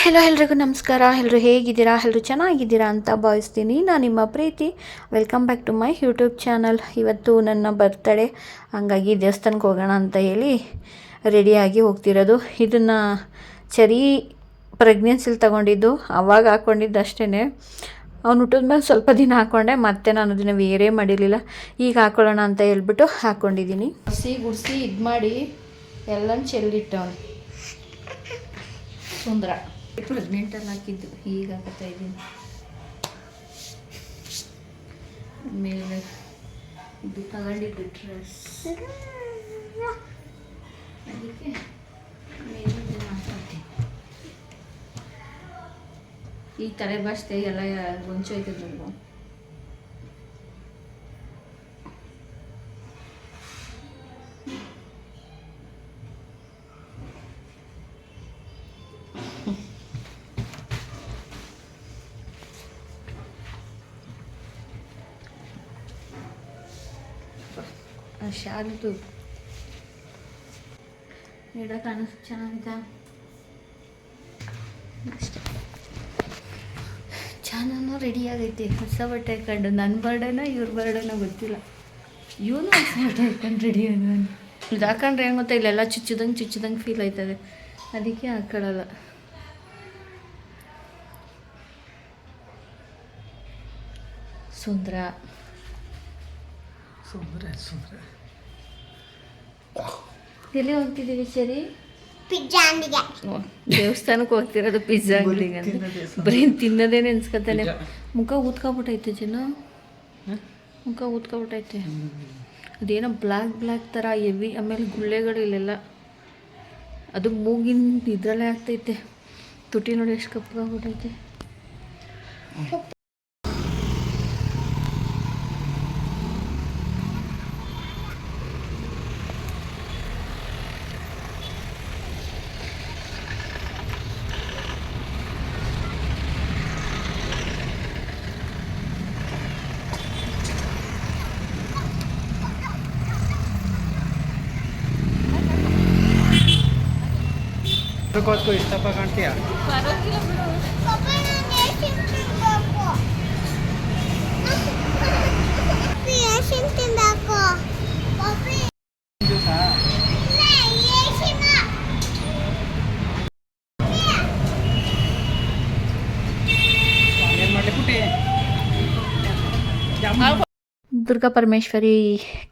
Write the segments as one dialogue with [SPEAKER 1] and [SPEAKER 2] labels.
[SPEAKER 1] Hello ಎಲ್ರಿಗೂ ನಮಸ್ಕಾರ. ಎಲ್ಲರೂ ಹೇಗಿದ್ದೀರಾ? ಎಲ್ಲರೂ ಚೆನ್ನಾಗಿದ್ದೀರಾ ಅಂತ ಭಾವಿಸ್ತೀನಿ. ನಾನು ನಿಮ್ಮ ಪ್ರೀತಿ. Welcome back to my YouTube channel. ಇವತ್ತು ನನ್ನ ಬರ್ತ್ಡೇ, ಹಾಗಾಗಿ ದೇವಸ್ಥಾನಕ್ಕೆ ಹೋಗೋಣ ಅಂತ ಹೇಳಿ ರೆಡಿಯಾಗಿ ಹೋಗ್ತಿರೋದು. ಇದನ್ನು ಚರಿ ಪ್ರೆಗ್ನೆನ್ಸಿಲಿ ತೊಗೊಂಡಿದ್ದು, ಆವಾಗ ಹಾಕ್ಕೊಂಡಿದ್ದು ಅಷ್ಟೇ. ಅವ್ನು ಹುಟ್ಟಿದ ಮೇಲೆ ಸ್ವಲ್ಪ ದಿನ ಹಾಕ್ಕೊಂಡೆ, ಮತ್ತೆ ನಾನು ಅದನ್ನು ವೇರೇ ಮಾಡಿರಲಿಲ್ಲ. ಈಗ ಹಾಕ್ಕೊಳ್ಳೋಣ ಅಂತ ಹೇಳ್ಬಿಟ್ಟು ಹಾಕ್ಕೊಂಡಿದ್ದೀನಿ. ಗುಡಿಸಿ ಇದು ಮಾಡಿ ಎಲ್ಲ ಚೆಲ್ಲಿಟ್ಟವನು ಸುಂದರ. ಪ್ರೆಗ್ನೆಂಟಲ್ಲಿ ಹಾಕಿದ್ದು, ಈಗ ಹಾಕ್ತಾ ಇದ್ದೀನಿ. ಮೇಲೆ ಇದು ತಗೊಂಡಿದ್ದು ಡ್ರೆಸ್, ಅದಕ್ಕೆ ಮೇಲೆ ಹಾಕ್ತೀನಿ. ಈ ತಲೆ ಬಾಚ್ತೆ ಎಲ್ಲ ಹೊಂಚೋಯ್ತದೆ ನಾವು. ಶಾರ್ದು ಗಿಡ ಕಾಣಿಸ್ ಚೆನ್ನಾಗಿದೆ. ಅಷ್ಟೇ, ಚೆನ್ನಾನು ರೆಡಿ ಆಗೈತಿ. ಹೊಸ ಬಟ್ಟೆ ಹಾಕೊಂಡು, ನನ್ನ ಬರ್ಡೇನೋ ಇವ್ರ ಬರ್ಡೇನೋ ಗೊತ್ತಿಲ್ಲ. ಇವನು ಹೊಸ ಬಟ್ಟೆ ಹಾಕೊಂಡು ರೆಡಿ ಆಗೋನು. ಇದು ಹಾಕೊಂಡ್ರೆ ಏನು ಗೊತ್ತಾ, ಇಲ್ಲೆಲ್ಲ ಚುಚ್ಚಿದಂಗೆ ಫೀಲ್ ಆಯ್ತದೆ, ಅದಕ್ಕೆ ಹಾಕೊಳ್ಳಲ್ಲ. ಸುಂದರ ಎಲ್ಲಿ ಹೋಗ್ತಿದ್ದೀವಿ? ಸರಿ,
[SPEAKER 2] ಪಿಜ್ಜಾ ಅಂಗಡಿಗೆ.
[SPEAKER 1] ದೇವಸ್ಥಾನಕ್ಕೆ ಹೋಗ್ತಿರೋದು ಪಿಜ್ಜಾ ಅಂಗಡಿಗೆ ಅಂತ. ಬರೀ ತಿನ್ನೋದೇ ನೆನ್ಸ್ಕೊತಾನೆ. ಮುಖ ಊದ್ಕೊಬಿಟ್ಟೈತೆ ಜನ, ಮುಖ ಊದ್ಕೊಬಿಟ್ಟೈತೆ. ಅದೇನೋ ಬ್ಲ್ಯಾಕ್ ಥರ ಹೆವಿ. ಆಮೇಲೆ ಗುಳ್ಳೆಗಳು ಇಲ್ಲೆಲ್ಲ, ಅದು ಮೂಗಿನ ಇದರಲ್ಲೇ ಆಗ್ತೈತೆ. ತುಟಿ ನೋಡಿ ಎಷ್ಟು ಕಪ್ಪಾಗ್ಬಿಟ್ಟೈತೆ.
[SPEAKER 3] को इष्टप काಣ್ತೀಯಾ?
[SPEAKER 1] ದುರ್ಗಾ ಪರಮೇಶ್ವರಿ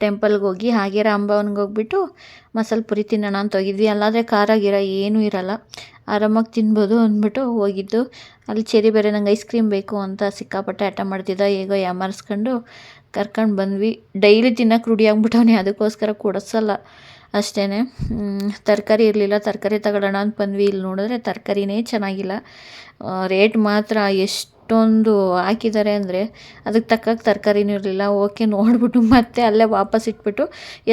[SPEAKER 1] ಟೆಂಪಲ್ಗೆ ಹೋಗಿ ಹಾಗೆ ರಾಮಭವನ್ಗೆ ಹೋಗ್ಬಿಟ್ಟು ಮಸಾಲೆ ಪುರಿ ತಿನ್ನೋಣ ಅಂತ ಹೋಗಿದ್ವಿ. ಅಲ್ಲಾದರೆ ಖಾರ ಗಿರ ಏನೂ ಇರೋಲ್ಲ, ಆರಾಮಾಗಿ ತಿನ್ಬೋದು ಅಂದ್ಬಿಟ್ಟು ಹೋಗಿದ್ದು. ಅಲ್ಲಿ ಚೆರಿ ಬೇರೆ ನಂಗೆ ಐಸ್ ಕ್ರೀಮ್ ಬೇಕು ಅಂತ ಸಿಕ್ಕಾಪಟ್ಟೆ ಹಠ ಮಾಡ್ತಿದ್ದ. ಹೇಗೋ ಯಾಮಾರಿಸ್ಕೊಂಡು ಕರ್ಕೊಂಡು ಬಂದ್ವಿ. ಡೈಲಿ ತಿನ್ನೋಕೆ ರೂಢಿ ಆಗ್ಬಿಟ್ಟವನೇ, ಅದಕ್ಕೋಸ್ಕರ ಕೊಡಿಸಲ್ಲ ಅಷ್ಟೇ. ತರಕಾರಿ ಇರಲಿಲ್ಲ, ತರಕಾರಿ ತಗೊಳ್ಳೋಣ ಅಂತ ಬಂದ್ವಿ. ಇಲ್ಲಿ ನೋಡಿದ್ರೆ ತರಕಾರಿನೇ ಚೆನ್ನಾಗಿಲ್ಲ. ರೇಟ್ ಮಾತ್ರ ಎಷ್ಟೊಂದು ಹಾಕಿದ್ದಾರೆ ಅಂದರೆ ಅದಕ್ಕೆ ತಕ್ಕಾಗ ತರಕಾರಿನೂ ಇರಲಿಲ್ಲ. ಓಕೆ ನೋಡಿಬಿಟ್ಟು ಮತ್ತೆ ಅಲ್ಲೇ ವಾಪಸ್ ಇಟ್ಬಿಟ್ಟು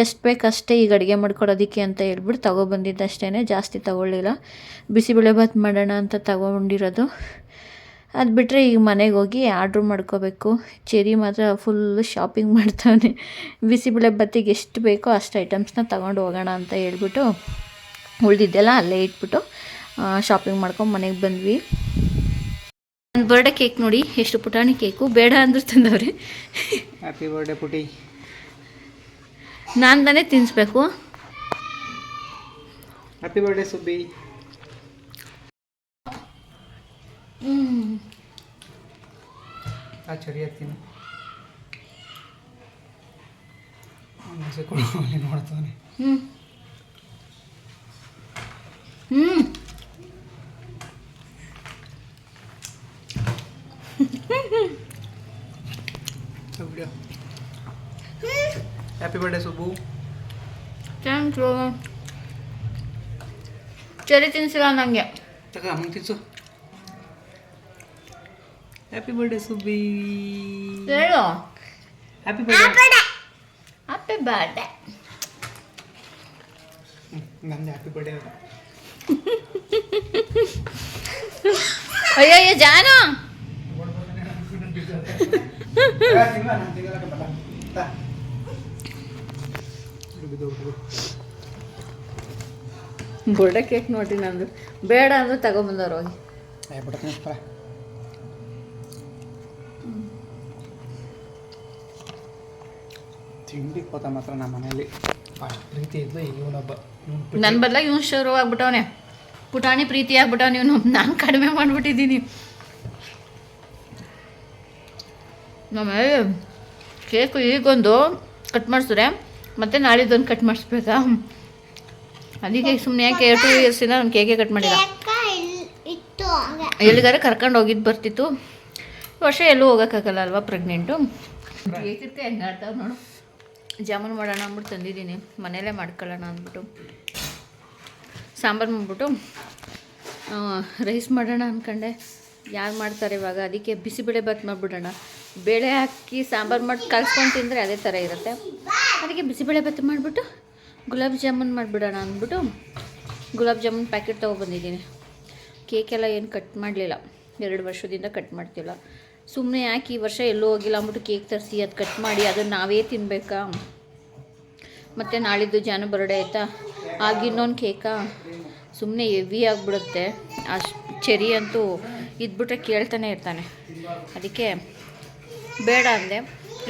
[SPEAKER 1] ಎಷ್ಟು ಬೇಕು ಅಷ್ಟೇ ಈಗ ಅಡುಗೆ ಮಾಡ್ಕೊಡೋದಕ್ಕೆ ಅಂತ ಹೇಳ್ಬಿಟ್ಟು ತೊಗೊಬಂದಿದ್ದು ಅಷ್ಟೇ, ಜಾಸ್ತಿ ತೊಗೊಳ್ಳಿಲ್ಲ. ಬಿಸಿಬೇಳೆಭಾತ್ ಮಾಡೋಣ ಅಂತ ತೊಗೊಂಡಿರೋದು. ಅದು ಬಿಟ್ಟರೆ ಈಗ ಮನೆಗೆ ಹೋಗಿ ಆರ್ಡ್ರ್ ಮಾಡ್ಕೋಬೇಕು. ಚೆರಿ ಮಾತ್ರ ಫುಲ್ಲು ಶಾಪಿಂಗ್ ಮಾಡ್ತಾನೆ. ಬಿಸಿಬೇಳೆಭಾತಿಗೆ ಎಷ್ಟು ಬೇಕೋ ಅಷ್ಟು ಐಟಮ್ಸ್ನ ತೊಗೊಂಡು ಹೋಗೋಣ ಅಂತ ಹೇಳ್ಬಿಟ್ಟು ಉಳಿದಿದ್ದೆಲ್ಲ ಅಲ್ಲೇ ಇಟ್ಬಿಟ್ಟು ಶಾಪಿಂಗ್ ಮಾಡ್ಕೊಂಡು ಮನೆಗೆ ಬಂದ್ವಿ. ನನ್ನ ಬರ್ಡೇ ಕೇಕ್ ನೋಡಿ, ಎಷ್ಟು ಪುಟಾಣಿ ಕೇಕು. ಬೇಡ ಅಂದ್ರೂ ತಂದವ್ರೆ.
[SPEAKER 3] ಹ್ಯಾಪಿ ಬರ್ಡೇ ಪುಟಿ.
[SPEAKER 1] ನಾನು ತಾನೇ ತಿನ್ನಿಸ್ಬೇಕು.
[SPEAKER 3] Happy birthday Subbi. ಚರಿ ಹಾಕ್ತೀನಿ ನೋಡ್ತಾನೆ. Happy birthday Subbu.
[SPEAKER 1] Thank you. Cherry ತಿನ್ಸಿಲ್ಲ ನನಗೆ.
[SPEAKER 3] ತಗ ಅಮ್ಮ ತಿನ್ಸು. Happy birthday Subbi.
[SPEAKER 1] ಹೇಳು
[SPEAKER 3] ಹ್ಯಾಪಿ ಬರ್ಡೇ.
[SPEAKER 1] Happy birthday.
[SPEAKER 3] ನಂದು ಹ್ಯಾಪಿ ಬರ್ಡೇ.
[SPEAKER 1] ಅಯ್ಯಯ್ಯ ಜಾನು, ಬರ್ಡೇ ಕೇಕ್ ನೋಡಿ, ನಂದು ಬೇಡ ಅಂದ್ರೆ ತಗೊಬಂದವ್ರು ಹೋಗಿ.
[SPEAKER 3] ಬಿಡ್ತೀನಿ ಪರ ತಿಂಡಿ ಕೋತ ಮಾತ್ರ ನಮ್ಮ ಮನೇಲಿ ಅಷ್ಟು ಪ್ರೀತಿ ಇದ್ಲು ಇವನೊಬ್ಬ
[SPEAKER 1] ನನ್ನ ಬದಲಾಗಿ ಇವನು ಶುರು ಆಗ್ಬಿಟ್ಟವನೆ, ಪುಟಾಣಿ ಪ್ರೀತಿ ಆಗ್ಬಿಟ್ಟವನು ಇವನು. ನಾನು ಕಡಿಮೆ ಮಾಡಿಬಿಟ್ಟಿದ್ದೀನಿ. ಆಮೇಲೆ ಕೇಕು ಈಗೊಂದು ಕಟ್ ಮಾಡಿಸಿದ್ರೆ ಮತ್ತೆ ನಾಳಿದ್ದೊಂದು ಕಟ್ ಮಾಡಿಸ್ಬೇಕಾ? ಅದಕ್ಕೆ ಸುಮ್ಮನೆ 2 ಇಯರ್ಸಿಂದ ನಾನು ಕೇಕೆ ಕಟ್ ಮಾಡಿಲ್ಲ.
[SPEAKER 2] ಇತ್ತು
[SPEAKER 1] ಎಲ್ಲಿಗಾರೆ ಕರ್ಕೊಂಡು ಹೋಗಿದ್ದು ಬರ್ತಿತ್ತು. ವರ್ಷ ಎಲ್ಲೂ ಹೋಗೋಕ್ಕಾಗಲ್ಲ ಅಲ್ವಾ, ಪ್ರೆಗ್ನೆಂಟು. ಕೇಕಿರ್ತೆ ಹೆಂಗೆ ಆಡ್ತಾವೆ ನೋಡು. ಜಾಮೂನು ಮಾಡೋಣ ಅಂದ್ಬಿಟ್ಟು ತಂದಿದ್ದೀನಿ, ಮನೇಲೇ ಮಾಡ್ಕೊಳ್ಳೋಣ ಅಂದ್ಬಿಟ್ಟು. ಸಾಂಬಾರು ಮಾಡ್ಬಿಟ್ಟು ರೈಸ್ ಮಾಡೋಣ ಅಂದ್ಕೊಂಡೆ. ಯಾರು ಮಾಡ್ತಾರೆ ಇವಾಗ? ಅದಕ್ಕೆ ಬಿಸಿಬೇಳೆ ಬಾತ್ ಮಾಡಿಬಿಡೋಣ. ಬೇಳೆ ಹಾಕಿ ಸಾಂಬಾರು ಮಾಡಿ ಕಲ್ಸ್ಕೊಂಡು ತಿಂದರೆ ಅದೇ ಥರ ಇರುತ್ತೆ. ಅದಕ್ಕೆ ಬಿಸಿಬೇಳೆ ಬಾತ್ ಮಾಡಿಬಿಟ್ಟು ಗುಲಾಬ್ ಜಾಮೂನ್ ಮಾಡಿಬಿಡೋಣ ಅಂದ್ಬಿಟ್ಟು ಗುಲಾಬ್ ಜಾಮೂನ್ ಪ್ಯಾಕೆಟ್ ತೊಗೊಬಂದಿದ್ದೀನಿ. ಕೇಕೆಲ್ಲ ಏನು ಕಟ್ ಮಾಡಲಿಲ್ಲ, 2 ವರ್ಷದಿಂದ ಕಟ್ ಮಾಡ್ತಿಲ್ಲ. ಸುಮ್ಮನೆ ಯಾಕೆ ಈ ವರ್ಷ ಎಲ್ಲೂ ಹೋಗಿಲ್ಲ ಅಂದ್ಬಿಟ್ಟು ಕೇಕ್ ತರಿಸಿ ಅದು ಕಟ್ ಮಾಡಿ ಅದನ್ನು ನಾವೇ ತಿನ್ನಬೇಕಾ? ಮತ್ತು ನಾಳಿದ್ದು ಜಾನು ಬರ್ಡೇ ಆಯಿತಾ, ಆಗ ಇನ್ನೊಂದು ಕೇಕಾ? ಸುಮ್ಮನೆ ಹೆವಿ ಆಗಿಬಿಡುತ್ತೆ. ಅಷ್ಟು ಚೆರಿ ಅಂತೂ ಇದ್ಬಿಟ್ರೆ ಕೇಳ್ತಾನೆ ಇರ್ತಾನೆ. ಅದಕ್ಕೆ ಬೇಡ ಅಂದೆ.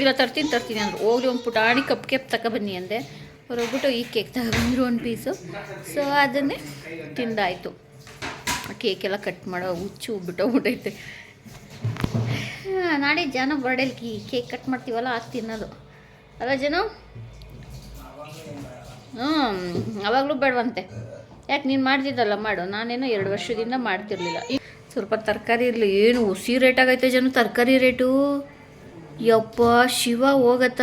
[SPEAKER 1] ಇಲ್ಲ ತರ್ತೀನಿ ಅಂದರು. ಹೋಗ್ಲಿ ಒಂದು ಪುಟಾಣಿ ಕಪ್ ಕೇಕ್ ತಗೊಬನ್ನಿ ಅಂದೆ. ಅವ್ರು ಹೋಗ್ಬಿಟ್ಟು ಈ ಕೇಕ್ ತಗೊಬಂದರು 1 ಪೀಸು. ಸೊ ಅದನ್ನೇ ತಿಂದಾಯಿತು. ಕೇಕೆಲ್ಲ ಕಟ್ ಮಾಡೋ ಹುಚ್ಚು ಬಿಟ್ಟೋಗ್ಬಿಟ್ಟೈತೆ. ನಾಳೆ ಜನ ಬರ್ಡೇಲಿ ಕೇಕ್ ಕಟ್ ಮಾಡ್ತೀವಲ್ಲ ಅದು ತಿನ್ನೋದು ಅಲ್ಲ ಜನ? ಅವಾಗಲೂ ಬೇಡವಂತೆ. ಯಾಕೆ ನೀನು ಮಾಡ್ತಿದ್ದಲ್ಲ ಮಾಡು. ನಾನೇನೋ 2 ವರ್ಷದಿಂದ ಮಾಡ್ತಿರ್ಲಿಲ್ಲ. ಸ್ವಲ್ಪ ತರಕಾರಿ ಇರಲಿ. ಏನು ಹುಸಿ ರೇಟ್ ಆಗೈತೆ ಜನ ತರಕಾರಿ ರೇಟು. ಯಪ್ಪ ಶಿವ ಹೋಗತ್ತ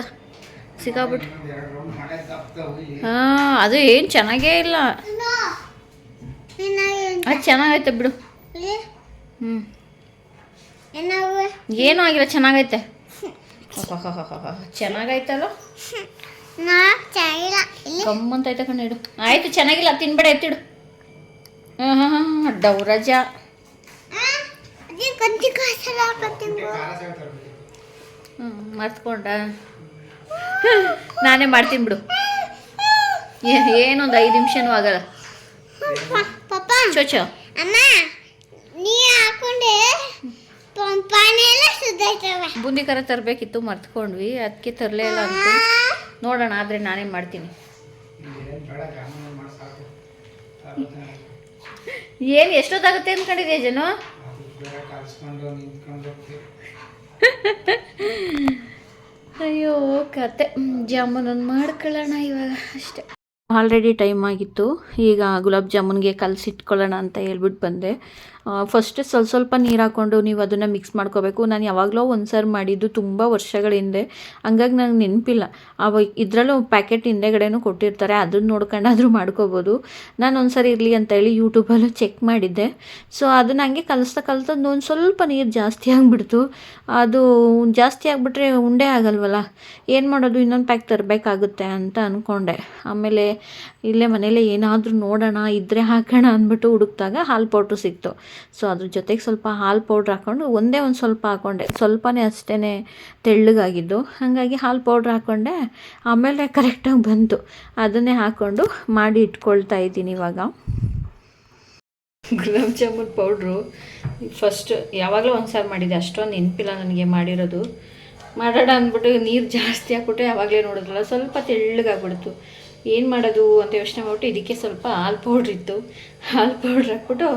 [SPEAKER 1] ಸಿಕ್ಕಾಬಿಟ್ಟು. ಅದು ಏನು ಚೆನ್ನಾಗೇ ಇಲ್ಲ. ಅದು ಚೆನ್ನಾಗೈತೆ ಬಿಡು. ಏನೂ ಆಗಿಲ್ಲ, ಚೆನ್ನಾಗೈತೆ. ಚೆನ್ನಾಗೈತಲ್ಲ, ಗಮ್ಮಂತೈತೆ ಕಣ. ಇಡು ಆಯಿತು, ಚೆನ್ನಾಗಿಲ್ಲ ತಿನ್ಬೇಡ, ಎತ್ತಿಡು. ಡೌರಜ ಮರ್ತ್ಕೊಂಡ. ನಾನೇ ಮಾಡ್ತೀನಿ ಬಿಡು. ಏನೊಂದು 5 ನಿಮಿಷನೂ ಆಗಲ್ಲ. ಚೋಚೋ ಬೂಂದಿ ಖಾರ ತರಬೇಕಿತ್ತು, ಮರ್ತ್ಕೊಂಡ್ವಿ. ಅದಕ್ಕೆ ತರಲೇ ಇಲ್ಲ ಅಂತ. ನೋಡೋಣ, ಆದರೆ ನಾನೇ ಮಾಡ್ತೀನಿ. ಏನು ಎಷ್ಟೊತ್ತಾಗುತ್ತೆ ಅಂದ್ಕೊಂಡಿದ್ಯಾ ಜನ? ಅಯ್ಯೋ ಕತೆ. ಜಾಮೂನನ್ನು ಮಾಡ್ಕೊಳ್ಳೋಣ ಇವಾಗ ಅಷ್ಟೇ. ಆಲ್ರೆಡಿ ಟೈಮ್ ಆಗಿತ್ತು. ಈಗ ಗುಲಾಬ್ ಜಾಮೂನ್ಗೆ ಕಲಸಿಟ್ಕೊಳ್ಳೋಣ ಅಂತ ಹೇಳ್ಬಿಟ್ಟು ಬಂದೆ. ಫಸ್ಟ್ ಸ್ವಲ್ಪ ನೀರು ಹಾಕ್ಕೊಂಡು ನೀವು ಅದನ್ನು ಮಿಕ್ಸ್ ಮಾಡ್ಕೋಬೇಕು. ನಾನು ಯಾವಾಗಲೂ ಒಂದು ಸಾರಿ ಮಾಡಿದ್ದು ತುಂಬ ವರ್ಷಗಳ ಹಿಂದೆ, ಹಂಗಾಗಿ ನನಗೆ ನೆನಪಿಲ್ಲ. ಅವಾಗ ಇದರಲ್ಲೂ ಪ್ಯಾಕೆಟ್ ಹಿಂದೆಗಡೆನೂ ಕೊಟ್ಟಿರ್ತಾರೆ, ಅದನ್ನು ನೋಡ್ಕೊಂಡಾದರೂ ಮಾಡ್ಕೋಬೋದು. ನಾನು ಒಂದು ಸಾರಿ ಇರಲಿ ಅಂತೇಳಿ ಯೂಟ್ಯೂಬಲ್ಲೂ ಚೆಕ್ ಮಾಡಿದ್ದೆ. ಸೊ ಅದನ್ನು ಹಂಗೆ ಕಲಿಸ್ತಾ ಒಂದು ಸ್ವಲ್ಪ ನೀರು ಜಾಸ್ತಿ ಆಗಿಬಿಡ್ತು. ಅದು ಜಾಸ್ತಿ ಆಗಿಬಿಟ್ರೆ ಉಂಡೆ ಆಗಲ್ವಲ್ಲ, ಏನು ಮಾಡೋದು, ಇನ್ನೊಂದು ಪ್ಯಾಕ್ ತರಬೇಕಾಗುತ್ತೆ ಅಂತ ಅಂದ್ಕೊಂಡೆ. ಆಮೇಲೆ ಇಲ್ಲೇ ಮನೇಲೆ ಏನಾದರೂ ನೋಡೋಣ ಇದ್ದರೆ ಹಾಕೋಣ ಅಂದ್ಬಿಟ್ಟು ಹುಡುಕ್ದಾಗ ಹಾಲು ಪೌಡ್ರು ಸಿಕ್ತು. ಸೊ ಅದ್ರ ಜೊತೆಗೆ ಸ್ವಲ್ಪ ಹಾಲು ಪೌಡ್ರ್ ಹಾಕ್ಕೊಂಡು ಒಂದು ಸ್ವಲ್ಪ ಹಾಕ್ಕೊಂಡೆ. ಸ್ವಲ್ಪನೇ ಅಷ್ಟೇ ತೆಳ್ಳಗಾಗಿದ್ದು, ಹಾಗಾಗಿ ಹಾಲು ಪೌಡ್ರ್ ಹಾಕ್ಕೊಂಡೆ. ಆಮೇಲೆ ಕರೆಕ್ಟಾಗಿ ಬಂತು. ಅದನ್ನೇ ಹಾಕ್ಕೊಂಡು ಮಾಡಿ ಇಟ್ಕೊಳ್ತಾ ಇದ್ದೀನಿ ಇವಾಗ. ಗುಲಾಬ್ ಜಾಮೂನ್ ಪೌಡ್ರು ಫಸ್ಟ್ ಯಾವಾಗಲೂ ಒಂದು ಸಾರಿ ಮಾಡಿದ್ದೆ, ಅಷ್ಟೊಂದು ನೆನಪಿಲ್ಲ ನನಗೆ ಮಾಡಿರೋದು. ಮಾಡೋಣ ಅಂದ್ಬಿಟ್ಟು ನೀರು ಜಾಸ್ತಿ ಹಾಕ್ಬಿಟ್ಟು ಯಾವಾಗಲೇ ನೋಡಿದ್ರಲ್ಲ ಸ್ವಲ್ಪ ತೆಳ್ಳಗಾಗ್ಬಿಡ್ತು. ಏನು ಮಾಡೋದು ಅಂತ ಯೋಚನೆ ಮಾಡ್ಬಿಟ್ಟು ಇದಕ್ಕೆ ಸ್ವಲ್ಪ ಹಾಲು ಪೌಡ್ರ್ ಇತ್ತು, ಹಾಲು ಪೌಡ್ರ್ ಹಾಕ್ಬಿಟ್ಟು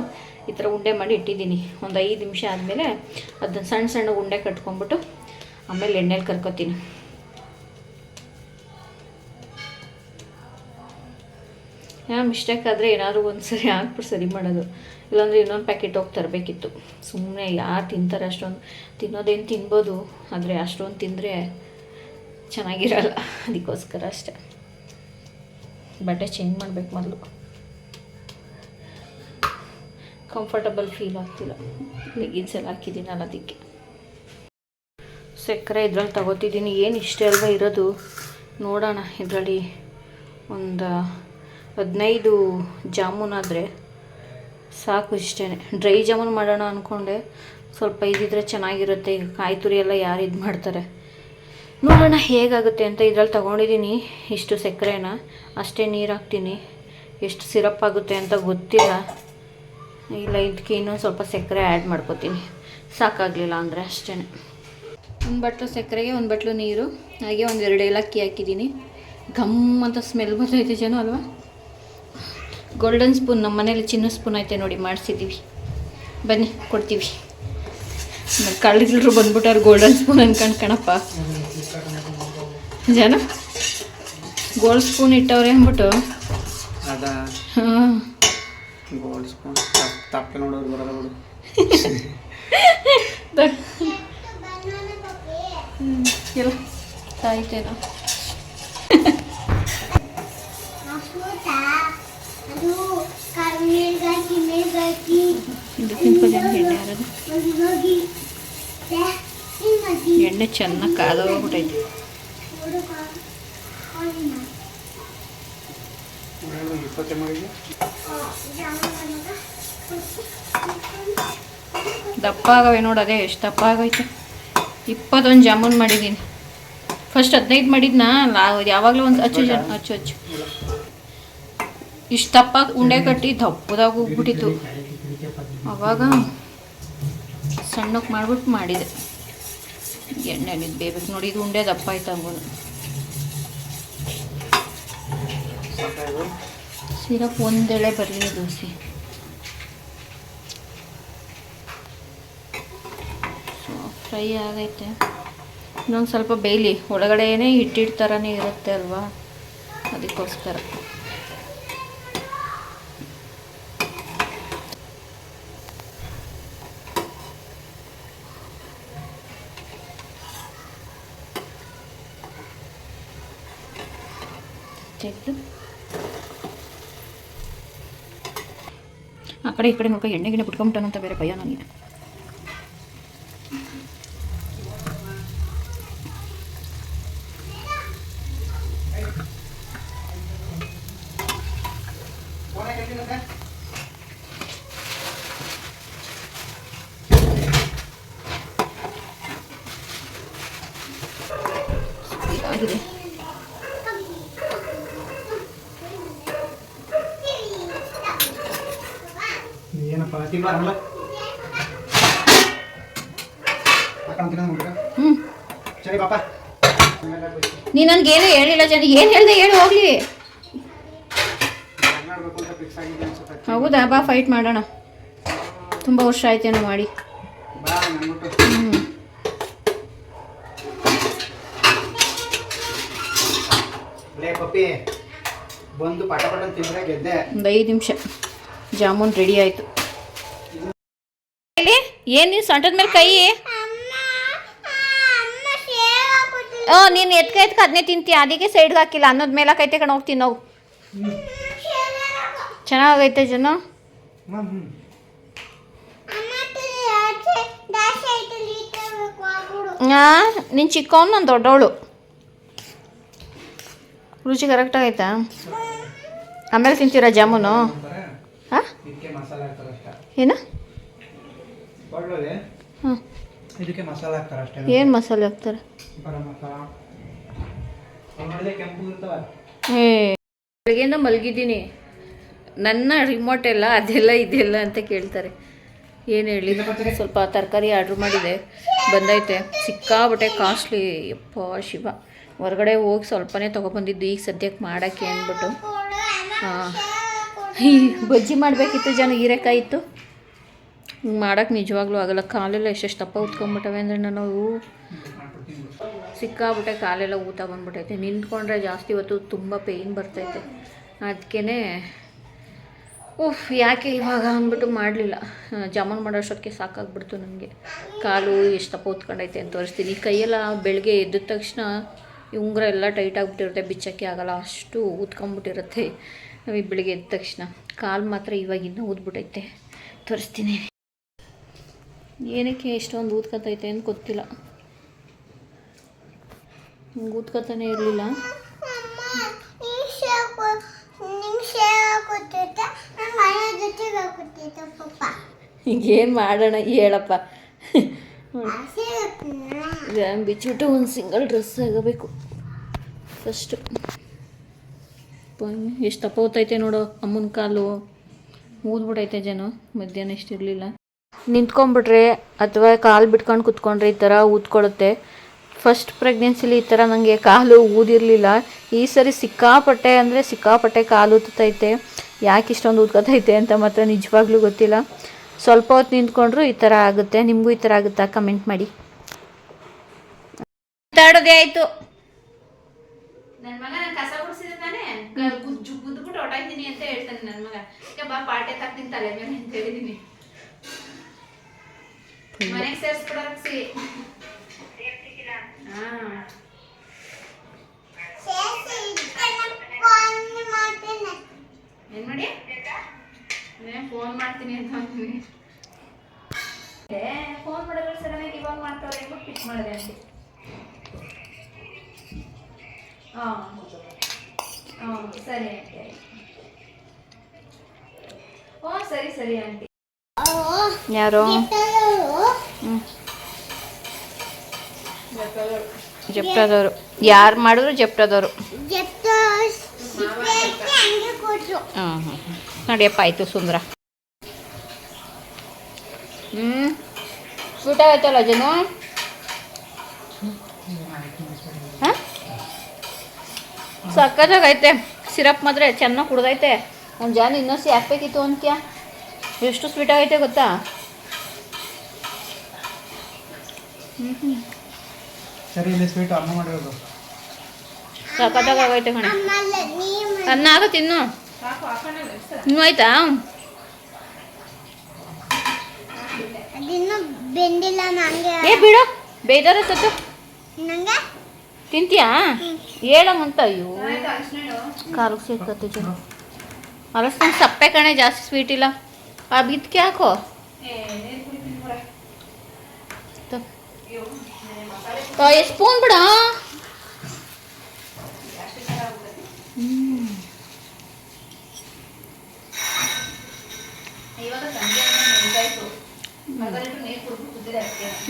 [SPEAKER 1] ಈ ಥರ ಉಂಡೆ ಮಾಡಿ ಇಟ್ಟಿದ್ದೀನಿ. ಒಂದು 5 ನಿಮಿಷ ಆದಮೇಲೆ ಅದನ್ನು ಸಣ್ಣ ಉಂಡೆ ಕಟ್ಕೊಂಡ್ಬಿಟ್ಟು ಆಮೇಲೆ ಎಣ್ಣೆಲಿ ಕರ್ಕೊತೀನಿ. ಮಿಸ್ಟೇಕ್ ಆದರೆ ಏನಾದರೂ ಒಂದು ಸರಿ ಹಾಕ್ಬಿಟ್ಟು ಸರಿ ಮಾಡೋದು. ಇಲ್ಲಾಂದರೆ ಇನ್ನೊಂದು ಪ್ಯಾಕೆಟ್ ಹೋಗಿ ತರಬೇಕಿತ್ತು. ಸುಮ್ಮನೆ ಯಾರು ತಿಂತಾರೆ ಅಷ್ಟೊಂದು? ತಿನ್ನೋದೇನು ತಿನ್ಬೋದು, ಆದರೆ ಅಷ್ಟೊಂದು ತಿಂದರೆ ಚೆನ್ನಾಗಿರಲ್ಲ. ಅದಕ್ಕೋಸ್ಕರ ಅಷ್ಟೆ. ಬಟ್ಟೆ ಚೇಂಜ್ ಮಾಡಬೇಕು ಮೊದಲು. ಕಂಫರ್ಟಬಲ್ ಫೀಲ್ ಆಗ್ತಿಲ್ಲ. ಲೆಗಿನ್ಸ್ ಎಲ್ಲ ಹಾಕಿದ್ದೀನಲ್ಲ ಅದಕ್ಕೆ. ಸಕ್ಕರೆ ಇದ್ರಲ್ಲಿ ತಗೋತಿದ್ದೀನಿ. ಏನು ಇಷ್ಟೇ ಅಲ್ವಾ ಇರೋದು? ನೋಡೋಣ, ಇದರಲ್ಲಿ ಒಂದು 15 ಜಾಮೂನಾದರೆ ಸಾಕು. ಇಷ್ಟೇ ಡ್ರೈ ಜಾಮೂನ್ ಮಾಡೋಣ ಅಂದ್ಕೊಂಡೆ. ಸ್ವಲ್ಪ ಇದಿದ್ರೆ ಚೆನ್ನಾಗಿರುತ್ತೆ. ಈಗ ಕಾಯಿ ತುರಿ ಎಲ್ಲ ಯಾರು ಇದು ಮಾಡ್ತಾರೆ? ನೋಡೋಣ ಹೇಗಾಗುತ್ತೆ ಅಂತ. ಇದರಲ್ಲಿ ತೊಗೊಂಡಿದ್ದೀನಿ ಇಷ್ಟು ಸಕ್ಕರೆನ, ಅಷ್ಟೇ ನೀರು ಹಾಕ್ತೀನಿ. ಎಷ್ಟು ಸಿರಪ್ ಆಗುತ್ತೆ ಅಂತ ಗೊತ್ತಿಲ್ಲ. ಇಲ್ಲ ಇದಕ್ಕೆ ಇನ್ನೊಂದು ಸ್ವಲ್ಪ ಸಕ್ಕರೆ ಆ್ಯಡ್ ಮಾಡ್ಕೊತೀನಿ, ಸಾಕಾಗಲಿಲ್ಲ ಅಂದರೆ ಅಷ್ಟೇ. ಒಂದು ಬಟ್ಲು ಸಕ್ಕರೆಗೆ ಒಂದು ಬಟ್ಲು ನೀರು, ಹಾಗೆ ಒಂದು 2 ಏಲಕ್ಕಿ ಹಾಕಿದ್ದೀನಿ. ಘಮ್ ಅಂತ ಸ್ಮೆಲ್ ಬರ್ತೈತೆ ಜನ ಅಲ್ವಾ. ಗೋಲ್ಡನ್ ಸ್ಪೂನ್ ನಮ್ಮ ಮನೇಲಿ ಚಿನ್ನ ಸ್ಪೂನ್ ಐತೆ ನೋಡಿ, ಮಾಡಿಸಿದ್ದೀವಿ. ಬನ್ನಿ ಕೊಡ್ತೀವಿ. ಕಳ್ಳರು ಬಂದ್ಬಿಟ್ಟಾರೆ ಗೋಲ್ಡನ್ ಸ್ಪೂನ್ ಅನ್ಕೊಂಡು ಕಣಪ್ಪ ಜನ. ಗೋಲ್ಡ್ ಸ್ಪೂನ್ ಇಟ್ಟವ್ರೆ ಅಂದ್ಬಿಟ್ಟು.
[SPEAKER 3] ಅದ
[SPEAKER 1] ಹಾಂ,
[SPEAKER 3] ಗೋಲ್ಡ್ ಸ್ಪೂನ್ ತಪ್ಪೆ ನೋಡೋರು ಬರೋದು ಬಿಡು.
[SPEAKER 1] ಎಲ್ಲ ಸಾಯ್ತೇನೋ. ಎಣ್ಣೆ ಚೆನ್ನಾಗಿ ಕಾದೋಗ್ಬಿಟ್ಟೈತೆ. ದಪ್ಪ ಆಗವೆ ನೋಡು, ಅದೇ ಎಷ್ಟು ದಪ್ಪ ಆಗೈತೆ. 21 ಜಾಮೂನ್ ಮಾಡಿದ್ದೀನಿ. ಫಸ್ಟ್ 15 ಮಾಡಿದ್ನಾ, ಯಾವಾಗಲೂ ಒಂದು ಹಚ್ಚು ಇಷ್ಟು ದಪ್ಪ ಉಂಡೆ ಕಟ್ಟಿ ದಪ್ಪದಾಗ ಹೋಗ್ಬಿಟ್ಟಿತ್ತು. ಆವಾಗ ಸಣ್ಣಕ್ಕೆ ಮಾಡ್ಬಿಟ್ಟು ಮಾಡಿದೆ. ಎಣ್ಣೆ ಬೇಬೇಕು ನೋಡಿ, ಇದು ಉಂಡೆ ದಪ್ಪ ಆಯ್ತು ಹಂಗೂ. ಸಿರಪ್ ಒಂದೆಳೆ ಬರಲಿ ದೋಸೆ. ಫ್ರೈ ಆಗೈತೆ, ಇನ್ನೊಂದು ಸ್ವಲ್ಪ ಬೇಯಲಿ. ಒಳಗಡೆನೇ ಹಿಟ್ಟಿಟ್ಟು ಥರನೇ ಇರುತ್ತೆ ಅಲ್ವಾ, ಅದಕ್ಕೋಸ್ಕರ. ಆ ಕಡೆ ಈ ಕಡೆ ನೋಡ್ಕೊ, ಎಣ್ಣೆಗಿಣ್ಣೆ ಬಿಟ್ಕೊಂಬಿಟ್ಟನಂತ ಬೇರೆ ಭಯ ನನಗೆ. ಆಗಿದೆ.
[SPEAKER 3] ಏನಪ್ಪ ತಿಂಗಳಲ್ಲ ಸರಿ ಪಾಪ.
[SPEAKER 1] ನೀ ನನಗೇನು ಹೇಳಿಲ್ಲ ಜನ, ಏನು ಹೇಳಿದೆ ಹೇಳಿ ಹೋಗ್ಲಿ. ಹೌದಾ, ಬಾ ಫೈಟ್ ಮಾಡೋಣ. ತುಂಬ ವರ್ಷ ಆಯ್ತೇನೋ ಮಾಡಿ.
[SPEAKER 3] ಪಪ್ಪಿ ಬಂದು ಪಟ ಪಟ ತಿಂದ್ರೆ ಗೆದ್ದೆ.
[SPEAKER 1] ಒಂದು 5 ನಿಮಿಷ ಜಾಮೂನ್ ರೆಡಿ ಆಯಿತು. ಏನು ನೀನು ಸೊಂಟದ ಮೇಲೆ ಕೈ? ನೀನು ಎತ್ಕ ಅದನ್ನೇ ತಿಂತೀಯ, ಅದಕ್ಕೆ ಸೈಡ್ಗೆ ಹಾಕಿಲ್ಲ. ಅನ್ನೋದು ಮೇಲೆ ಕೈತೆ ಕಣ ಹೋಗ್ತೀನಿ ನಾವು. ಚೆನ್ನಾಗೈತೆ ಜನ. ಹಾಂ, ನೀನು ಚಿಕ್ಕವನು, ನಾನು ದೊಡ್ಡವಳು. ರುಚಿ ಕರೆಕ್ಟಾಗೈತಾ? ಆಮೇಲೆ ತಿಂತೀರಾ ಜಾಮೂನು? ಹಾಂ, ಏನು? ಹಾಂ,
[SPEAKER 3] ಇದಕ್ಕೆ ಮಸಾಲೆ ಹಾಕ್ತಾರೆ ಅಷ್ಟೇ.
[SPEAKER 1] ಏನು ಮಸಾಲೆ ಹಾಕ್ತಾರೆ? ಬೆಳಗ್ಗೆಯಿಂದ ಮಲಗಿದ್ದೀನಿ. ನನ್ನ ರಿಮೋಟ್ ಎಲ್ಲ ಅದೆಲ್ಲ ಇದೆಲ್ಲ ಅಂತ ಕೇಳ್ತಾರೆ. ಏನು ಹೇಳಿ, ಸ್ವಲ್ಪ ತರಕಾರಿ ಆರ್ಡ್ರ್ ಮಾಡಿದೆ, ಬಂದೈತೆ. ಸಿಕ್ಕಾಬಟ್ಟೆ ಕಾಸ್ಟ್ಲಿ. ಯಪ್ಪ ಶಿವ, ಹೊರಗಡೆ ಹೋಗಿ ಸ್ವಲ್ಪನೇ ತೊಗೊಬಂದಿದ್ದು ಈಗ ಸದ್ಯಕ್ಕೆ ಮಾಡೋಕ್ಕೆ ಅಂದ್ಬಿಟ್ಟು. ಹಾಂ, ಈ ಬಜ್ಜಿ ಮಾಡಬೇಕಿತ್ತು ಜನ, ಹೀರೆಕಾಯಿ ಇತ್ತು. ಮಾಡೋಕ್ಕೆ ನಿಜವಾಗ್ಲೂ ಆಗಲ್ಲ. ಕಾಲೆಲ್ಲ ಎಷ್ಟೆಷ್ಟು ದಪ್ಪ ಉತ್ಕೊಂಡ್ಬಿಟ್ಟವೆ ಅಂದರೆ ನಾವು ಸಿಕ್ಕಾಬಿಟ್ಟೆ ಕಾಲೆಲ್ಲ ಊತ ಬಂದ್ಬಿಟ್ಟೈತೆ. ನಿಂತ್ಕೊಂಡ್ರೆ ಜಾಸ್ತಿ ಇವತ್ತು ತುಂಬ ಪೇಯ್ನ್ ಬರ್ತೈತೆ. ಅದಕ್ಕೇ ಯಾಕೆ ಇವಾಗ ಅಂದ್ಬಿಟ್ಟು ಮಾಡಲಿಲ್ಲ. ಜಾಮೂನ್ ಮಾಡೋಷ್ಟೊತ್ತಿಗೆ ಸಾಕಾಗ್ಬಿಡ್ತು ನನಗೆ. ಕಾಲು ಎಷ್ಟು ದಪ್ಪ ಉತ್ಕೊಂಡೈತೆ ಅಂತ ತೋರಿಸ್ತೀನಿ. ಕೈಯೆಲ್ಲ ಬೆಳಗ್ಗೆ ಎದ್ದ ತಕ್ಷಣ ಈ ಉಂಗುರ ಎಲ್ಲ ಟೈಟ್ ಆಗಿಬಿಟ್ಟಿರುತ್ತೆ, ಬಿಚ್ಚೋಕ್ಕೆ ಆಗಲ್ಲ, ಅಷ್ಟು ಊದ್ಕೊಂಬಿಟ್ಟಿರುತ್ತೆ ನಮಗೆ ಬೆಳಿಗ್ಗೆ ಎದ್ದ ತಕ್ಷಣ. ಕಾಲು ಮಾತ್ರ ಇವಾಗಿನ್ನೂ ಊದ್ಬಿಟ್ಟೈತೆ, ತೋರಿಸ್ತೀನಿ. ಏನಕ್ಕೆ ಎಷ್ಟೊಂದು ಊದ್ಕೊತೈತೆ ಅಂತ ಗೊತ್ತಿಲ್ಲ. ಊದ್ಕೊತಾನೆ ಇರಲಿಲ್ಲ. ಈಗೇನು ಮಾಡೋಣ ಹೇಳಪ್ಪ. ಬಿಚ್ಚಿಬಿಟ್ಟು ಒಂದು ಸಿಂಗಲ್ ಡ್ರೆಸ್ ಆಗಬೇಕು ಫಸ್ಟು. ಎಷ್ಟು ದಪ್ಪ ಹೋಗ್ತೈತೆ ನೋಡು ಅಮ್ಮನ ಕಾಲು. ಊದ್ಬಿಟ್ಟೈತೆ ಜನ ಮಧ್ಯಾಹ್ನ ಇಷ್ಟಿರಲಿಲ್ಲ. ನಿಂತ್ಕೊಂಡ್ಬಿಟ್ರೆ ಅಥವಾ ಕಾಲು ಬಿಟ್ಕೊಂಡು ಕುತ್ಕೊಂಡ್ರೆ ಈ ಥರ ಊದ್ಕೊಳ್ಳುತ್ತೆ. ಫಸ್ಟ್ ಪ್ರೆಗ್ನೆನ್ಸಿಲಿ ಈ ಥರ ನನಗೆ ಕಾಲು ಊದಿರಲಿಲ್ಲ. ಈ ಸರಿ ಸಿಕ್ಕಾಪಟ್ಟೆ ಅಂದರೆ ಸಿಕ್ಕಾಪಟ್ಟೆ ಕಾಲು ಊದ್ತೈತೆ. ಯಾಕೆ ಇಷ್ಟೊಂದು ಊದ್ಕೊತೈತೆ ಅಂತ ಮಾತ್ರ ನಿಜವಾಗ್ಲೂ ಗೊತ್ತಿಲ್ಲ. ಸ್ವಲ್ಪ ಹೊತ್ತು ನಿಂತ್ಕೊಂಡ್ರು ಈ ಥರ ಆಗುತ್ತೆ. ನಿಮಗೂ ಈ ಥರ ಆಗುತ್ತಾ ಕಮೆಂಟ್ ಮಾಡಿ. ಮಾತಾಡೋದೇ ಆಯಿತು. ನನ್ನ ಮಗ ನಾನು ಕಸ ಗುಡಿಸಿದ್ರೆ ತಾನೇ ಗುದ್ದುಬಿಟ್ಟು ಹೊಟಾಯ್ತೀನಿ ಅಂತ ಹೇಳ್ತಾನೆ ನನ್ನ ಮಗ. ಬಾ ಪಾಟೆ ತಕ್ತೀನಿ ತಲೆ ಮೇಲೆ ಅಂತ ಹೇಳಿದ್ದೀನಿ. ಮನೆಗೆ ಸೇರಿಸ್ಬಿಡೋಸಿ. ಏನ್ ಮಾಡಿ ಫೋನ್ ಮಾಡ್ತೀನಿ ಅಂತ ಅಂತೀನಿ. ಫೋನ್ ಮಾಡಿದ್ರೆ ಸಡನ್ನಾಗಿ ಇವಾಗ ಮಾಡ್ತಾವ್ರೆ ಅಂದ್ಬಿಟ್ಟು ಪಿಕ್ ಮಾಡಿದೆ ಅಂತೆ. ಸರಿ ಆಂಟಿ. ಸರಿ ಸರಿ ಆಂಟಿ. ಯಾರು? ಜಪ್ಟದವರು. ಯಾರು ಮಾಡಿದ್ರು ಜಪ್ಟದವರು. ನೋಡಿಯಪ್ಪ ಆಯ್ತು ಸುಂದರ. ಊಟ ಆಯ್ತಲ್ಲ ಜನು? ಹಾಂ ಸಕ್ಕತ್ತಾಗೈತೆ. ಸಿರಪ್ ಮಾತ್ರ ಚೆನ್ನಾಗಿ ಕುಡ್ದೈತೆ. ನಮ್ಮ ಜಾನ್ ಇನ್ನೊಸಿ ಹಾಕ್ಬೇಕಿತ್ತು ಅಂತ್ಯ. ಎಷ್ಟು ಸ್ವೀಟ್ ಆಗೈತೆ ಗೊತ್ತಾ?
[SPEAKER 3] ಸರಿ ಇಲ್ಲಿ ಸ್ವೀಟ್ ಅಮ್ಮ ಮಾಡಿರೋದು
[SPEAKER 1] ಸಕ್ಕತ್ತಾಗೈತೆ ಕಣೆ. ಅನ್ನ ಆಗ ತಿನ್ನು. ಇನ್ನೂ ಆಯ್ತಾ?
[SPEAKER 2] ಬೆಂದಿಲ್ಲ ನಂಗೆ.
[SPEAKER 1] ಏ ಬಿಡು, ಬೇಜಾರ ತತ್ತು
[SPEAKER 2] ನಂಗೆ
[SPEAKER 1] ತಿಂತೀಯಾ? ಹೇಳಂಗಂತ. ಅಯ್ಯೋ ಕಾಲಕ್ಕೆ ಸೇರ್ಕತ್ತೆ ಜನ. ಅಲಸ್ಕೊಂಡು ಸಪ್ಪೆ ಕಣೆ, ಜಾಸ್ತಿ ಸ್ವೀಟ್ ಇಲ್ಲ. ಆ ಬಿದ್ಕೆ ಹಾಕೋ. ಸ್ಪೂನ್ ಬಿಡ.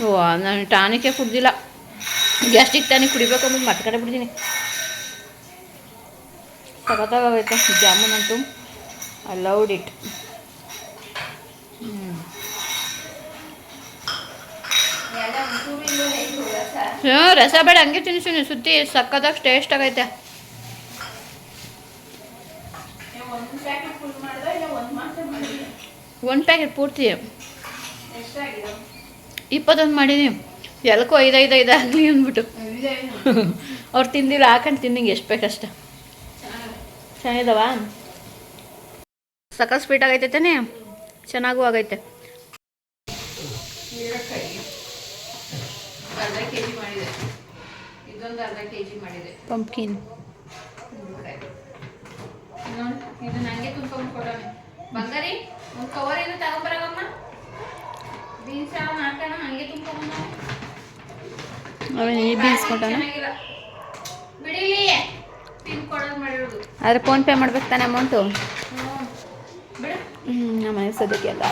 [SPEAKER 1] ಓ ನಾನು ಟಾನಿಕೆ ಕುಡ್ದಿಲ್ಲ. ಗ್ಯಾಸ್ಟ್ರಿಕ್ ಟಾನಿಕ್ ಕುಡಿಬೇಕು ಅಂದ್ಬಿಟ್ಟು ಮತ್ತೆ ಕಡೆ ಬಿಡ್ತೀನಿ. ಸಖತ್ತಾಗೈತೆ ಜಾಮೂನ್ ಅಂತೂ. I loved it. ರಸ ಬೇಡ, ಹಂಗೆ ತಿನ್ನಿಸ್ತೀನಿ ಸುತ್ತಿ. ಸಕ್ಕತ್ತಾಗಿ ಟೇಸ್ಟ್ ಆಗೈತೆ. ಒಂದು ಪ್ಯಾಕೆಟ್ ಪೂರ್ತಿ 21 ಮಾಡಿದ್ದೀನಿ. ಎಲ್ಲಕ್ಕೂ 5 ಆಗಲಿ ಅಂದ್ಬಿಟ್ಟು ಅವ್ರು ತಿಂದಿಲ್ಲ. ಹಾಕೊಂಡು ತಿಂದಿಂಗೆ ಎಷ್ಟು ಬೇಕಷ್ಟ. ಚೆನ್ನಾಗಿದಾವ? ಸಕ್ಕ ಸ್ವೀಟ್ ಆಗೈತೆ ತಾನೇ? ಚೆನ್ನಾಗೂ ಆಗೈತೆ. ಅರ್ಧ ಕೆಜಿ ಮಾಡಿದೆ. ಇದೊಂದು ಅರ್ಧ ಕೆಜಿ ಮಾಡಿದೆ. ಪಂಪ್ಕಿನ್ ಇದು ನನಗೆ ತುಂಬ್ಕೊಂಡು ಕೊಡೋಣ. ಬಂಗಾರಿ ಒಂದು ಕವರ್ ಏನು ತಗೊಂಬರಗಮ್ಮ. ಬೀನ್ಸ್ ಹಾಕೋಣ, ಹಂಗೆ ತುಂಬ್ಕೊಂಡ. ಅವನು ಈ ಬೀನ್ಸ್ ಕೊಟ್ಟಣ ಬಿಡಿ. ಪಿನ್ ಕೊಡೋದು ಮಾಡಿರೋದು. ಆದರೆ ಫೋನ್ಪೇ ಮಾಡ್ಬೇಕು ತಾನೆ ಅಮೌಂಟು? ಬಿಡು. ನಮ್ಮ ಮನೆ ಸದ್ಯಕ್ಕೆ ಎಲ್ಲ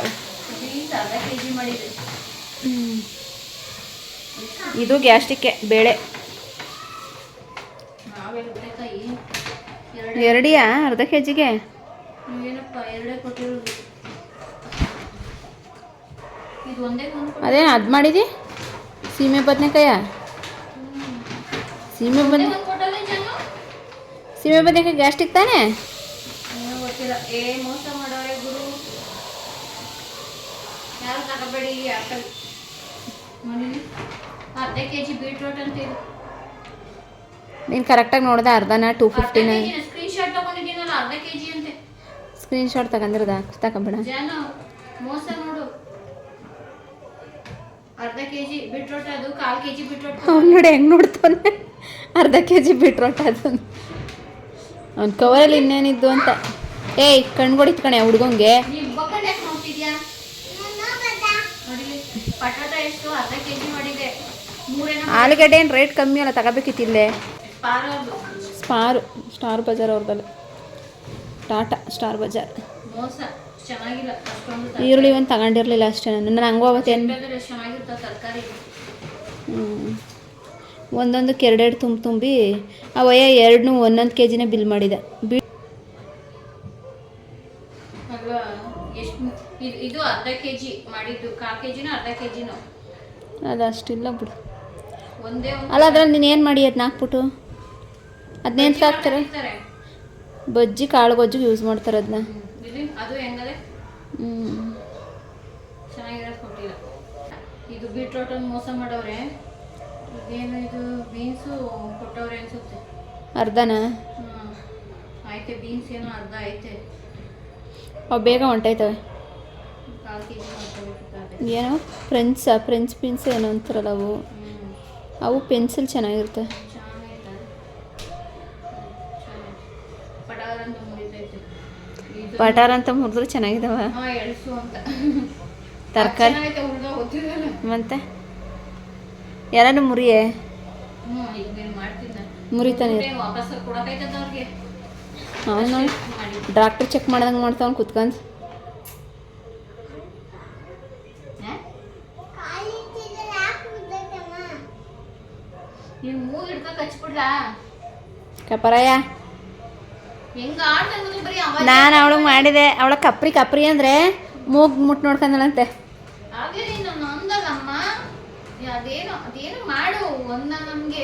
[SPEAKER 1] ಬೀನ್ಸ್ ಅರ್ಧ ಕೆಜಿ ಮಾಡಿದೆ. ಇದು ಗ್ಯಾಸ್ಟ್ರಿಕ್ಕೆ ಬೇಳೆ. ಎರಡಿಯಾ ಅರ್ಧ ಕೆಜಿಗೆ? ಏನಪ್ಪ ಎರಡೇ ಕೊಟ್ಟಿರೋದು. ಇದು ಒಂದೇ. ಅದೇನು ಅದು ಮಾಡಿದಿ? ಸೀಮೆ ಬದನೆಕಾಯ? ಸೀಮೆ ಬದನೆಕಾಯಿ ಗ್ಯಾಸ್ಟ್ರಿಕ್ ತಾನೇ? ಗೊತ್ತಿಲ್ಲ. ಮೋಸ ಮಾಡೋರೆ ಗುರು. ಯಾರು ತಗೋಬೇಡಿ. ಆಕಲ್ ನೋಡಿ ಅರ್ಧ ಕೆಜಿ ಬೀಟ್ರೋಟ್ ಅಂತ ಇದು. ನೀನು ಕರೆಕ್ಟಾಗಿ ನೋಡಿದೆ ಅರ್ಧನ 259. ಸ್ಕ್ರೀನ್ಶಾಟ್ ತಗೊಂಡಿದ್ದೀನಲ್ಲ, ಅರ್ಧ ಕೆಜಿ ಅಂತೆ. ಸ್ಕ್ರೀನ್ಶಾಟ್ ತಗೊಂಡಿರೋದ? ತಗೊಂಬೇಡ ಜಾನು, ಮೋಸ ನೋಡು. ಅರ್ಧ ಕೆಜಿ ಬೀಟ್ರೋಟ್ ಅದು, 1/4 ಕೆಜಿ ಬೀಟ್ರೋಟ್. ಅವ್ನು ನೋಡಿ ಹೆಂಗೆ ನೋಡ್ತಾನೆ. ಅರ್ಧ ಕೆಜಿ ಬೀಟ್ರೋಟ್ ಅದು. ಅವ್ನ ಕವರಲ್ಲಿ ಇನ್ನೇನಿದ್ದು ಅಂತ. ಏಯ್ ಕಣ್ಗೊಡಿತ್ ಕಣೆ ಹುಡುಗಂಗೆ. ಪಟಾಟ ಎಷ್ಟು? ಅರ್ಧ ಕೆಜಿ ಮಾಡಿದೆ. ಆಲೂಗಡ್ಡೆ ಏನು ರೇಟ್ ಕಮ್ಮಿ ಅಲ್ಲ, ತಗೋಬೇಕಿತ್ತಿಲ್ಲೇ. ಸ್ಟಾರ್ ಬಜಾರ್ ಅವ್ರದ್ದಲ್ಲ, ಟಾಟಾ ಸ್ಟಾರ್ ಬಜಾರ್. ಮೋಸ ಚೆನ್ನಾಗಿಲ್ಲ. ಈರುಳ್ಳಿ ಒಂದು ತಗೊಂಡಿರಲಿಲ್ಲ ಅಷ್ಟೇ. ನಾನು ಹಂಗೂ ಅವತ್ತೇನು ತರಕಾರಿ ಒಂದೊಂದಕ್ಕೆ 2 ತುಂಬಿ ಅವಯ್ಯ 2 ಒಂದೊಂದು ಕೆಜಿನೇ ಬಿಲ್ ಮಾಡಿದೆ. ಇದು ಅರ್ಧ ಕೆಜಿ ಮಾಡಿದ್ದು, 1/4 ಕೆಜಿನೋ ಅರ್ಧ ಕೆಜಿನೋ
[SPEAKER 4] ಅದು ಅಷ್ಟಿಲ್ಲ ಬಿಡು.
[SPEAKER 1] ಒಂದೇ
[SPEAKER 4] ಅಲ್ಲ ಅದ್ರಲ್ಲಿ ನೀನು ಏನು ಮಾಡಿ ಅದನ್ನ ಹಾಕ್ಬಿಟ್ಟು ಅದನ್ನೇನು ಹಾಕ್ತಾರೆ? ಬಜ್ಜಿ ಕಾಳು ಗೊಜ್ಜಿಗೆ ಯೂಸ್ ಮಾಡ್ತಾರೆ ಅದನ್ನ.
[SPEAKER 1] ಅದು ಹೆಂಗದೆ ಚೆನ್ನಾಗಿರೋದು ಕೊಟ್ಟಿಲ್ಲ. ಇದು ಬೀಟ್ರೋಟ್ ಒಂದು ಮೋಸ ಮಾಡವ್ರೆ. ಇದೇನು ಇದು ಬೀನ್ಸು ಕೊಟ್ಟವ್ರೆ ಅನ್ಸುತ್ತೆ.
[SPEAKER 4] ಅರ್ಧನಾ?
[SPEAKER 1] ಐತೆ ಬೀನ್ಸ್ ಏನೋ ಅರ್ಧ ಐತೆ.
[SPEAKER 4] ಅವು ಬೇಗ ಹೊಂಟೈತವೆ.
[SPEAKER 1] 1/4 ಕೆಜಿ ಮಾಡ್ಕೋಬೇಕಿತ್ತು.
[SPEAKER 4] ಏನೋ ಫ್ರೆಂಚ್ ಬೀನ್ಸ್ ಏನೋ ಅಂತಾರಲ್ಲ ಅವು ಪೆನ್ಸಿಲ್ ಚೆನ್ನಾಗಿರುತ್ತೆ. ಪಟಾರ ಅಂತ ಮುರಿದ್ರೆ ಚೆನ್ನಾಗಿದಾವ. ತರಕಾರಿ ಮತ್ತೆ ಯಾರು ಮುರಿಯೇ ಮುರಿತಾನೆ. ಅವನು ಡಾಕ್ಟ್ರ್ ಚೆಕ್ ಮಾಡ್ದಂಗೆ ಮಾಡ್ತಾವನು ಕುತ್ಕೊಂಡು. ಕಪರಾಯ ನಾನು ಅವಳಿಗೆ ಮಾಡಿದೆ. ಅವಳ ಕಪ್ರಿ ಅಂದರೆ ಮೂಗು ಮುಟ್ಟು ನೋಡ್ಕೊಂಡಳಂತೆ.
[SPEAKER 1] ಅದೇನು ಮಾಡು ಒಂದ ನಮಗೆ